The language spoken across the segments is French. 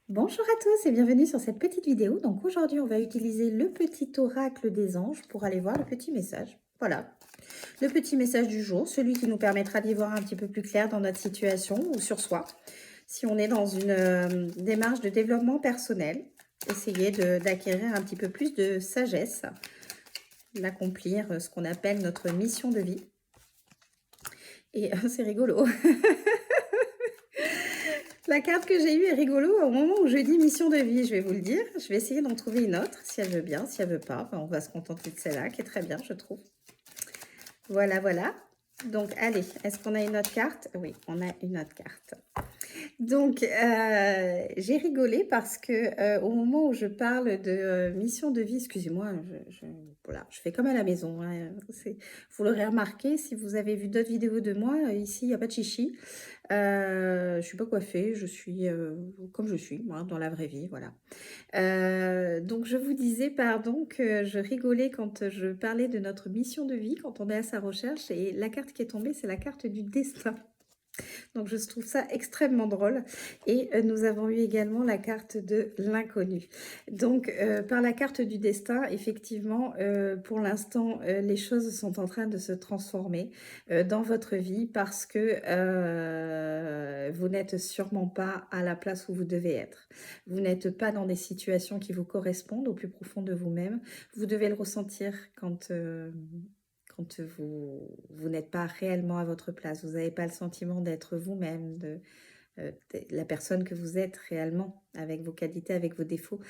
Bonjour à tous et bienvenue sur cette petite vidéo. Donc aujourd'hui, on va utiliser le petit oracle des anges pour aller voir le petit message. Voilà, le petit message du jour, celui qui nous permettra d'y voir un petit peu plus clair dans notre situation ou sur soi. Si on est dans une démarche de développement personnel, essayer d'acquérir un petit peu plus de sagesse, d'accomplir ce qu'on appelle notre mission de vie. Et c'est rigolo. La carte que j'ai eue est rigolo au moment où je dis mission de vie, je vais vous le dire. Je vais essayer d'en trouver une autre, si elle veut bien, si elle veut pas. Ben, on va se contenter de celle-là, qui est très bien, je trouve. Voilà, voilà. Donc, allez, est-ce qu'on a une autre carte? Oui, on a une autre carte. Donc, j'ai rigolé parce que au moment où je parle de mission de vie, excusez-moi, voilà, je fais comme à la maison, hein, vous l'aurez remarqué, si vous avez vu d'autres vidéos de moi, ici, il n'y a pas de chichi. Je suis pas coiffée, je suis comme je suis, moi, dans la vraie vie, voilà. Donc je vous disais, pardon, que je rigolais quand je parlais de notre mission de vie, quand on est à sa recherche, et la carte qui est tombée, c'est la carte du destin. Donc je trouve ça extrêmement drôle. Et nous avons eu également la carte de l'inconnu. Donc par la carte du destin, effectivement, pour l'instant, les choses sont en train de se transformer dans votre vie parce que vous n'êtes sûrement pas à la place où vous devez être. Vous n'êtes pas dans des situations qui vous correspondent au plus profond de vous-même. Vous devez le ressentir quand vous n'êtes pas réellement à votre place, vous n'avez pas le sentiment d'être vous-même, de la personne que vous êtes réellement, avec vos qualités, avec vos défauts.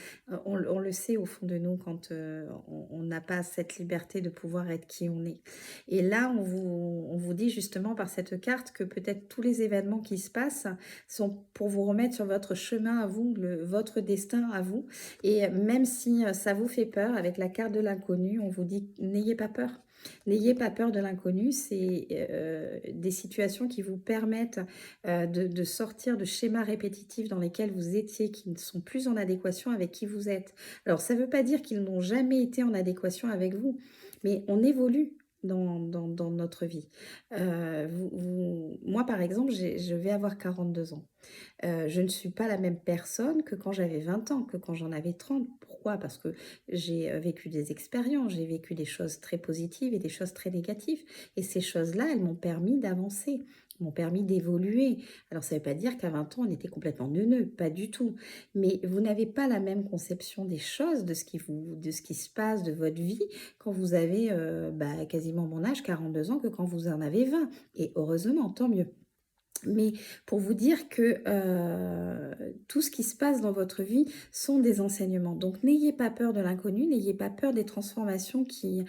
On le sait au fond de nous quand on n'a pas cette liberté de pouvoir être qui on est. Et là, on vous dit justement par cette carte que peut-être tous les événements qui se passent sont pour vous remettre sur votre chemin à vous, votre destin à vous. Et même si ça vous fait peur, avec la carte de l'inconnu, on vous dit n'ayez pas peur. N'ayez pas peur de l'inconnu, c'est des situations qui vous permettent de sortir de schémas répétitifs dans lesquels vous étiez, qui ne sont plus en adéquation avec qui vous êtes. Alors, ça ne veut pas dire qu'ils n'ont jamais été en adéquation avec vous, mais on évolue dans notre vie. Moi, par exemple, je vais avoir 42 ans. Je ne suis pas la même personne que quand j'avais 20 ans, que quand j'en avais 30. Pourquoi? Parce que j'ai vécu des expériences, j'ai vécu des choses très positives et des choses très négatives. Et ces choses-là, elles m'ont permis d'avancer, m'ont permis d'évoluer. Alors, ça ne veut pas dire qu'à 20 ans, on était complètement neuneux, pas du tout. Mais vous n'avez pas la même conception des choses, de ce qui se passe, de votre vie, quand vous avez quasiment mon âge, 42 ans, que quand vous en avez 20. Et heureusement, tant mieux. Mais pour vous dire que tout ce qui se passe dans votre vie sont des enseignements. Donc n'ayez pas peur de l'inconnu, n'ayez pas peur des transformations qui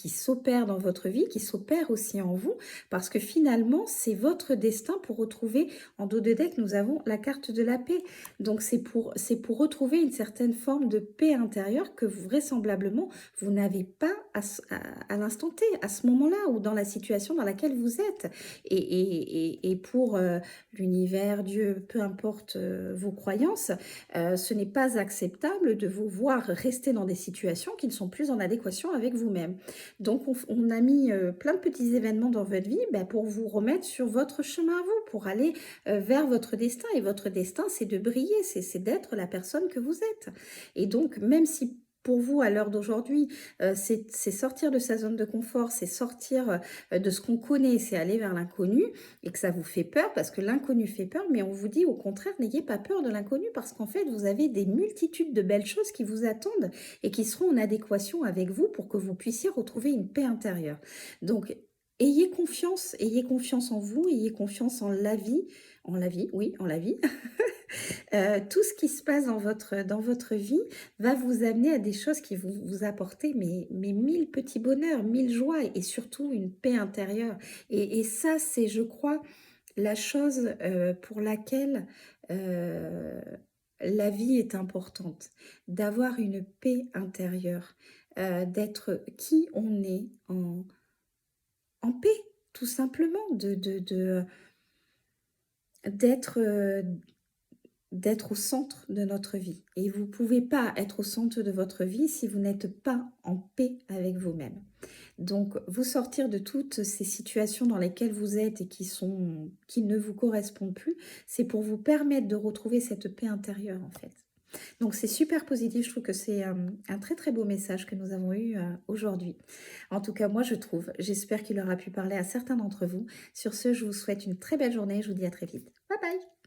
s'opèrent dans votre vie, qui s'opèrent aussi en vous, parce que finalement, c'est votre destin pour retrouver, en dos de deck, nous avons la carte de la paix. Donc c'est pour retrouver une certaine forme de paix intérieure que vraisemblablement, vous n'avez pas à l'instant T, à ce moment-là, ou dans la situation dans laquelle vous êtes. Et pour l'univers, Dieu, peu importe vos croyances, ce n'est pas acceptable de vous voir rester dans des situations qui ne sont plus en adéquation avec vous-même. Donc, on a mis plein de petits événements dans votre vie pour vous remettre sur votre chemin à vous, pour aller vers votre destin. Et votre destin, c'est de briller, c'est d'être la personne que vous êtes. Et donc, même si pour vous, à l'heure d'aujourd'hui, c'est sortir de sa zone de confort, c'est sortir de ce qu'on connaît, c'est aller vers l'inconnu et que ça vous fait peur parce que l'inconnu fait peur, mais on vous dit au contraire, n'ayez pas peur de l'inconnu parce qu'en fait, vous avez des multitudes de belles choses qui vous attendent et qui seront en adéquation avec vous pour que vous puissiez retrouver une paix intérieure. Donc, ayez confiance en vous, ayez confiance en la vie, oui, en la vie. Tout ce qui se passe dans votre vie va vous amener à des choses qui vont vous apporter mais 1000 petits bonheurs, 1000 joies et surtout une paix intérieure. Et ça, c'est, je crois, la chose pour laquelle euh, la vie est importante. D'avoir une paix intérieure, d'être qui on est en paix, tout simplement, d'être d'être au centre de notre vie. Et vous ne pouvez pas être au centre de votre vie si vous n'êtes pas en paix avec vous-même. Donc, vous sortir de toutes ces situations dans lesquelles vous êtes et qui ne vous correspondent plus, c'est pour vous permettre de retrouver cette paix intérieure, en fait. Donc, c'est super positif. Je trouve que c'est un très très beau message que nous avons eu aujourd'hui. En tout cas, moi, je trouve. J'espère qu'il aura pu parler à certains d'entre vous. Sur ce, je vous souhaite une très belle journée. Je vous dis à très vite. Bye bye.